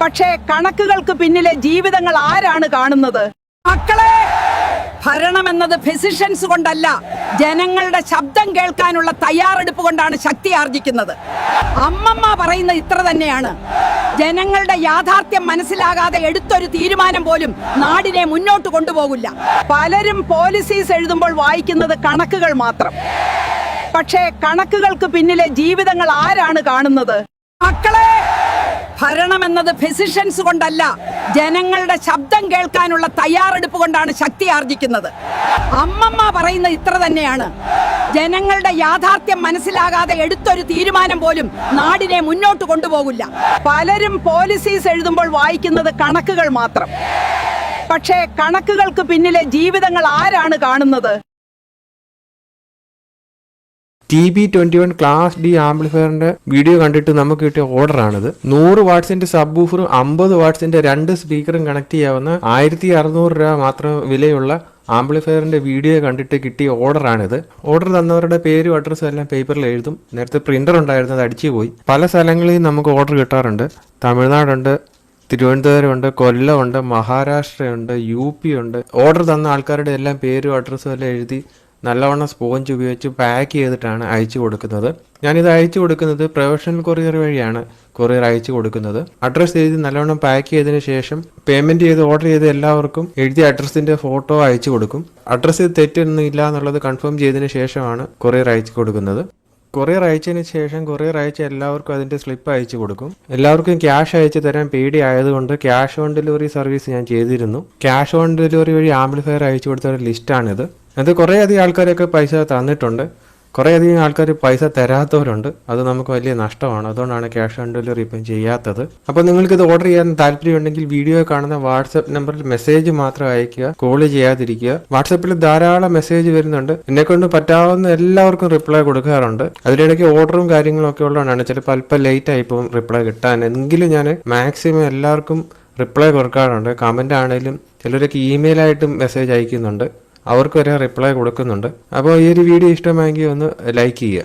പക്ഷേ കണക്കുകൾക്ക് പിന്നിലെ ജീവിതങ്ങൾ ആരാണ് കാണുന്നത്? മക്കളെ, ഭരണമെന്നത് ഫിസിഷ്യൻസ് കൊണ്ടല്ല, ജനങ്ങളുടെ ശബ്ദം കേൾക്കാനുള്ള തയ്യാറെടുപ്പ് കൊണ്ടാണ് ശക്തി ആർജിക്കുന്നത്. അമ്മമ്മ പറയുന്നത് ഇത്ര തന്നെയാണ്. ജനങ്ങളുടെ യാഥാർത്ഥ്യം മനസ്സിലാകാതെ എടുത്തൊരു തീരുമാനം പോലും നാടിനെ മുന്നോട്ട് കൊണ്ടുപോകില്ല. പലരും പോളിസീസ് എഴുതുമ്പോൾ വായിക്കുന്നത് കണക്കുകൾ മാത്രം. പക്ഷേ കണക്കുകൾക്ക് പിന്നിലെ ജീവിതങ്ങൾ ആരാണ് കാണുന്നത്? മക്കളെ, ഭരണമെന്നത് ഫിസിഷ്യൻസ് കൊണ്ടല്ല, ജനങ്ങളുടെ ശബ്ദം കേൾക്കാനുള്ള തയ്യാറെടുപ്പ് കൊണ്ടാണ് ശക്തി ആർജിക്കുന്നത്. അമ്മമ്മ പറയുന്നത് ഇത്ര തന്നെയാണ്. ജനങ്ങളുടെ യാഥാർത്ഥ്യം മനസ്സിലാകാതെ എടുത്തൊരു തീരുമാനം പോലും നാടിനെ മുന്നോട്ട് കൊണ്ടുപോകില്ല. പലരും പോളിസീസ് എഴുതുമ്പോൾ വായിക്കുന്നത് കണക്കുകൾ മാത്രം. പക്ഷേ കണക്കുകൾക്ക് പിന്നിലെ ജീവിതങ്ങൾ ആരാണ് കാണുന്നത്? TB21 ക്ലാസ് ഡി ആംപ്ലിഫയറിന്റെ വീഡിയോ കണ്ടിട്ട് നമുക്ക് കിട്ടിയ ഓർഡറാണിത്. 100 വാട്ട്സിന്റെ സബ് വൂഫറും 50 വാട്ട്സിന്റെ 2 സ്പീക്കറും കണക്ട് ചെയ്യാവുന്ന 1600 രൂപ മാത്രം വിലയുള്ള ആംപ്ലിഫയറിന്റെ വീഡിയോ കണ്ടിട്ട് കിട്ടിയ ഓർഡറാണിത്. ഓർഡർ തന്നവരുടെ പേരും അഡ്രസ്സും എല്ലാം പേപ്പറിൽ എഴുതും. നേരത്തെ പ്രിന്റർ ഉണ്ടായിരുന്നു, അത് അടിച്ചു പോയി. പല സ്ഥലങ്ങളിൽ നമുക്ക് ഓർഡർ കിട്ടാറുണ്ട്. തമിഴ്നാടുണ്ട്, തിരുവനന്തപുരമുണ്ട്, കൊല്ലമുണ്ട്, മഹാരാഷ്ട്രയുണ്ട്, UP ഉണ്ട്. ഓർഡർ തന്ന ആൾക്കാരുടെ എല്ലാം പേരും അഡ്രസ്സും എല്ലാം എഴുതി നല്ലവണ്ണം സ്പോഞ്ച് ഉപയോഗിച്ച് പാക്ക് ചെയ്തിട്ടാണ് അയച്ചു കൊടുക്കുന്നത്. ഞാനിത് അയച്ചു കൊടുക്കുന്നത് പ്രൊഫഷണൽ കൊറിയർ വഴിയാണ് കൊറിയർ അയച്ചു കൊടുക്കുന്നത്. അഡ്രസ്സ് എഴുതി നല്ലവണ്ണം പാക്ക് ചെയ്തതിന് ശേഷം പേയ്മെന്റ് ചെയ്ത് ഓർഡർ ചെയ്ത എല്ലാവർക്കും എഴുതിയ അഡ്രസ്സിന്റെ ഫോട്ടോ അയച്ചു കൊടുക്കും. അഡ്രസ്സിൽ തെറ്റൊന്നും ഇല്ല എന്നുള്ളത് കൺഫേം ചെയ്തതിന് ശേഷമാണ് കൊറിയർ അയച്ചു കൊടുക്കുന്നത്. കൊറിയർ അയച്ചതിന് ശേഷം കൊറിയർ അയച്ച എല്ലാവർക്കും അതിന്റെ സ്ലിപ്പ് അയച്ചു കൊടുക്കും. എല്ലാവർക്കും ക്യാഷ് അയച്ചു തരാൻ പേടി ആയതുകൊണ്ട് ക്യാഷ് ഓൺ ഡെലിവറി സർവീസ് ഞാൻ ചെയ്തിരുന്നു. ക്യാഷ് ഓൺ ഡെലിവറി വഴി ആംപ്ലിഫയർ അയച്ചു കൊടുത്ത ഒരു ലിസ്റ്റാണിത്. അത് കുറേ അധികം ആൾക്കാരൊക്കെ പൈസ തന്നിട്ടുണ്ട്, കുറേ അധികം ആൾക്കാർ പൈസ തരാത്തവരുണ്ട്. അത് നമുക്ക് വലിയ നഷ്ടമാണ്. അതുകൊണ്ടാണ് ക്യാഷ് ഓൺ ഡെലിവറി ഇപ്പം ചെയ്യാത്തത്. അപ്പോൾ നിങ്ങൾക്കിത് ഓർഡർ ചെയ്യാൻ താല്പര്യമുണ്ടെങ്കിൽ വീഡിയോ കാണുന്ന വാട്സപ്പ് നമ്പറിൽ മെസ്സേജ് മാത്രം അയക്കുക, കോൾ ചെയ്യാതിരിക്കുക. വാട്സപ്പിൽ ധാരാളം മെസ്സേജ് വരുന്നുണ്ട്. എന്നെക്കൊണ്ട് പറ്റാവുന്ന എല്ലാവർക്കും റിപ്ലൈ കൊടുക്കാറുണ്ട്. അതിനിടയ്ക്ക് ഓർഡറും കാര്യങ്ങളും ഒക്കെ ഉള്ളതാണ് ചിലപ്പോൾ അല്പം ലേറ്റ് ആയിപ്പോൾ റിപ്ലൈ കിട്ടാൻ. എങ്കിലും ഞാൻ മാക്സിമം എല്ലാവർക്കും റിപ്ലൈ കൊടുക്കാറുണ്ട്. കമൻ്റ് ആണെങ്കിലും ചിലരൊക്കെ ഇമെയിലായിട്ടും മെസ്സേജ് അയക്കുന്നുണ്ട്. അവർക്ക് വരെ റിപ്ലൈ കൊടുക്കുന്നുണ്ട്. അപ്പോൾ ഈ ഒരു വീഡിയോ ഇഷ്ടമായെങ്കിൽ ഒന്ന് ലൈക്ക് ചെയ്യുക.